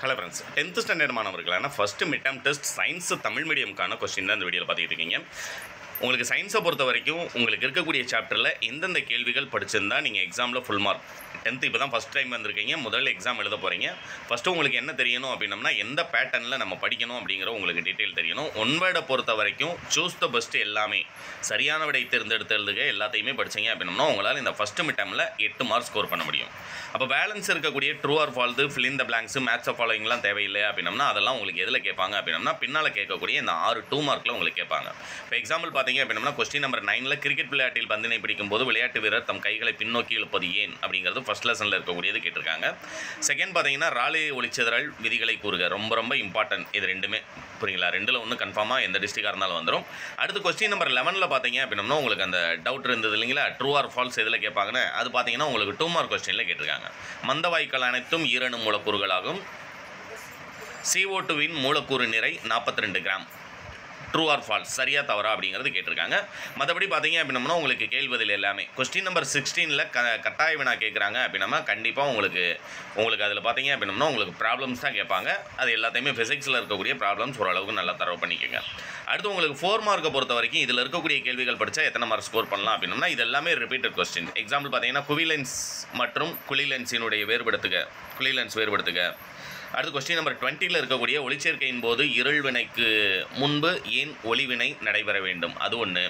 Hello friends, 10th standard மாணவர்களான first mid term test science Tamil மீடியம்க்கான question தான் இந்த வீடியோவில் பார்த்துக்கிட்டு இருக்கீங்க. உங்களுக்கு சயின்ஸை பொறுத்த வரைக்கும் உங்களுக்கு இருக்கக்கூடிய சாப்டரில் எந்தெந்த கேள்விகள் படிச்சிருந்தா நீங்கள் எக்ஸாமில் ஃபுல் மார்க் 10th இப்போ தான் ஃபஸ்ட் டைம் வந்திருக்கீங்க, முதல்ல எக்ஸாம் எழுத போகிறீங்க. ஃபஸ்ட்டு உங்களுக்கு என்ன தெரியணும் அப்படின்னம்னா எந்த பேட்டர்னில் நம்ம படிக்கணும் அப்படிங்கிற உங்களுக்கு டீட்டெயில் தெரியணும். ஒன் வேர்டை பொறுத்த வரைக்கும் சூஸ் த பெஸ்ட்டு எல்லாமே சரியான விடை தேர்ந்தெடுத்து எழுதுக எல்லாத்தையுமே படிச்சிங்க அப்படின்னம்னா உங்களால் இந்த ஃபஸ்ட்டு மிட் டேர்மில் 8 மார்க் ஸ்கோர் பண்ண முடியும். அப்போ பேலன்ஸ் இருக்கக்கூடிய true or false, fill in the blanks, match of ஃபாலோயிங்லாம் தேவையில்லை அப்படின்னம்னா அதெல்லாம் உங்களுக்கு எதில் கேட்பாங்க அப்படின்னம்னா பின்னால் கேட்கக்கூடிய இந்த 6 2 மார்க்கில் உங்களுக்கு கேட்பாங்க. இப்போ எக்ஸாம்பிள் பார்த்தீங்க அப்படின்னா கொஸ்டின் நம்பர் 9ல் கிரிக்கெட் விளையாட்டில் பந்தினை பிடிக்கும்போது விளையாட்டு வீரர் தம் கைகளை பின்னோக்கி இழுப்பது ஏன் அப்படிங்கிறது ஃபஸ்ட் லெசனில் இருக்கக்கூடியது கேட்டிருக்காங்க. செகண்ட் பார்த்தீங்கன்னா ராலே ஒளிச்சிதறல் விதிகளை கூறுக, ரொம்ப ரொம்ப இம்பார்ட்டன்ட். இது ரெண்டுமே புரியுங்களா, ரெண்டில் ஒன்று கன்ஃபார்மாக எந்த டிஸ்ட்ரிக்டாக இருந்தாலும் வந்துடும். அடுத்து கொஸ்டின் நம்பர் 11ல் பார்த்தீங்க அப்படின்னா உங்களுக்கு அந்த டவுட் இருந்தது இல்லைங்களா, ட்ரூ ஆர் ஃபால்ஸ் எதில் கேட்பாங்கன்னு, அது பார்த்தீங்கன்னா உங்களுக்கு 2 மார்க் கொஸ்டினில் கேட்டிருக்காங்க. மந்தவாய்க்கள் அனைத்தும் ஈரணு மூலக்கூறுகளாகும். CO2வின் மூலக்கூறு நிறை 42 கிராம். ட்ரூ ஆர் ஃபால்ஸ், சரியா தவறா அப்படிங்கிறது கேட்டிருக்காங்க. மற்றபடி பார்த்தீங்க அப்படின்னம்னா உங்களுக்கு கேள்விதில் எல்லாமே கொஸ்டின் நம்பர் 16ல் கட்டாய வினா கேட்குறாங்க அப்படின்னா கண்டிப்பாக உங்களுக்கு அதில் பார்த்தீங்க அப்படின்னம்னா உங்களுக்கு ப்ராப்ளம்ஸ் தான் கேட்பாங்க. அது எல்லாத்தையுமே ஃபிசிக்ஸில் இருக்கக்கூடிய ப்ராப்ளம்ஸ் ஓரளவுக்கு நல்லா தரவு பண்ணிக்கோங்க. அடுத்து உங்களுக்கு 4 மார்க்கை பொறுத்த வரைக்கும் இதில் இருக்கக்கூடிய கேள்விகள் படித்தா எத்தனை மார்க் ஸ்கோர் பண்ணலாம் அப்படின்னா இது எல்லாமே ரிப்பீட்டட் கொஸ்டின். எக்ஸாம்பிள் பார்த்தீங்கன்னா குவிலென்ஸ் மற்றும் குளிலென்ஸினுடைய வேறுபடுத்துக. அடுத்து கொஸ்டின் நம்பர் 20ல் இருக்கக்கூடிய ஒளிச்சேர்க்கையின் போது இருள் வினைக்கு முன்பு ஏன் ஒளிவினை நடைபெற வேண்டும், அது ஒன்று.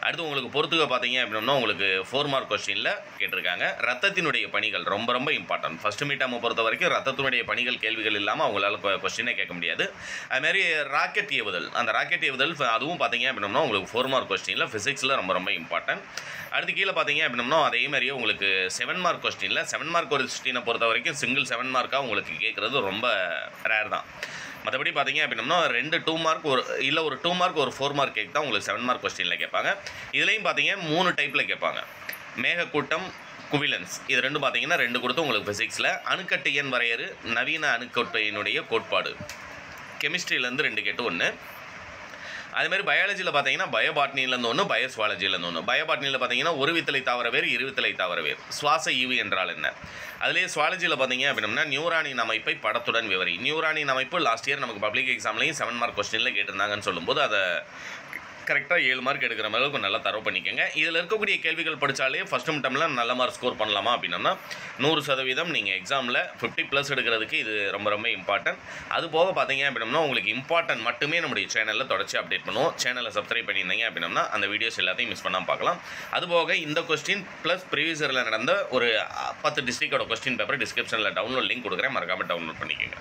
அடுத்து உங்களுக்கு பொறுத்துக்க பார்த்தீங்க அப்படின்னா உங்களுக்கு 4 மார்க் கொஸ்டினில் கேட்டிருக்காங்க. ரத்தத்தினுடைய பணிகள் ரொம்ப ரொம்ப இம்பார்ட்டன்ட். ஃபஸ்ட்டு மீட் டேர்மை பொறுத்த வரைக்கும் ரத்தத்தினுடைய பணிகள் கேள்விகள் இல்லாமல் அவங்களால கொஸ்டினே கேட்க முடியாது. அதுமாதிரி ராக்கெட் ஏவுதல், அந்த ராக்கெட் ஏவுதல் அதுவும் பார்த்தீங்க அப்படின்னா உங்களுக்கு 4 மார்க் கொஸ்டினில் ஃபிசிக்ஸில் ரொம்ப ரொம்ப இம்பார்ட்டன்ட். அடுத்து கீழே பார்த்தீங்க அப்படின்னா அதே மாதிரியே உங்களுக்கு 7 மார்க் கொஸ்டினில் 7 மார்க் ஒரு கொஸ்டினை பொறுத்த வரைக்கும் சிங்கிள் 7 மார்க்காக உங்களுக்கு கேட்குறது ரொம்ப ரேர் தான். மற்றபடி பார்த்தீங்க அப்படின்னா 2 2 மார்க் ஒரு 2 மார்க் ஒரு 4 மார்க் கேக் தான் உங்களுக்கு 7 மார்க் கொஸ்டினில் கேட்பாங்க. இதுலேயும் பார்த்தீங்க 3 டைப்பில் கேட்பாங்க. மேகக்கூட்டம், குவிலன்ஸ், இது ரெண்டும் பார்த்தீங்கன்னா 2 கொடுத்து உங்களுக்கு ஃபிசிக்ஸில். அணுக்கட்டு எண் வரையறு, நவீன அணுக்கட்டையினுடைய கோட்பாடு, கெமிஸ்ட்ரியிலேருந்து 2 கேட்டு 1. அதுமாதிரி பயாலஜியில் பார்த்தீங்கன்னா பயோபாட்னிலேருந்து 1, பயோஸ்வாலஜிலேருந்து 1. பயோபாட்னியில் பார்த்தீங்கன்னா ஒரு வித்தலை தாவர வேர், இருவித்தலை தாவர வேர், சுவாச ஈவு என்றால் என்ன. அதிலே சுவாலஜியில் பார்த்தீங்க அப்படின்னா நியூரானின் அமைப்பை படத்துடன் விவரி. நியூரானின் அமைப்பு லாஸ்ட் இயர் நமக்கு பப்ளிக் எக்ஸாம்லேயும் 7 மார்க் கொஸ்டினில் கேட்டிருந்தாங்கன்னு சொல்லும்போது அதை கரெக்டாக 7 மார்க் எடுக்கிற அளவுக்கு நல்லா தரவு பண்ணிக்கோங்க. இதில் இருக்கக்கூடிய கேள்விகள் படித்தாலே ஃபஸ்ட் மிட்டமில் நல்ல மார்க் ஸ்கோர் பண்ணலாமா அப்படின்னா 100% நீங்கள் எக்ஸாமில் 50+ எடுக்கிறதுக்கு இது ரொம்ப ரொம்ப இம்பார்ட்டன்ட். அது போக பார்த்தீங்க அப்படின்னா உங்களுக்கு இம்பார்ட்டன்ட் மட்டுமே நம்முடைய சேனலில் தொடர்ச்சி அப்டேட் பண்ணுவோம். சேனலை சப்ஸ்கிரைப் பண்ணியிருந்தீங்க அப்படின்னா அந்த வீடியோஸ் எல்லாத்தையும் மிஸ் பண்ணாமல் பார்க்கலாம். அதுபோக இந்த கொஸ்டின் ப்ளஸ் ப்ரீவியஸ் இயரில் நடந்த ஒரு 10 டிஸ்ட்ரிக்டோட கொஸ்டின் பேப்பர் டிஸ்கிரிப்ஷனில் டவுன்லோட் லிங்க் கொடுக்குறேன், மறக்காமல் டவுன்லோட் பண்ணிக்கோங்க.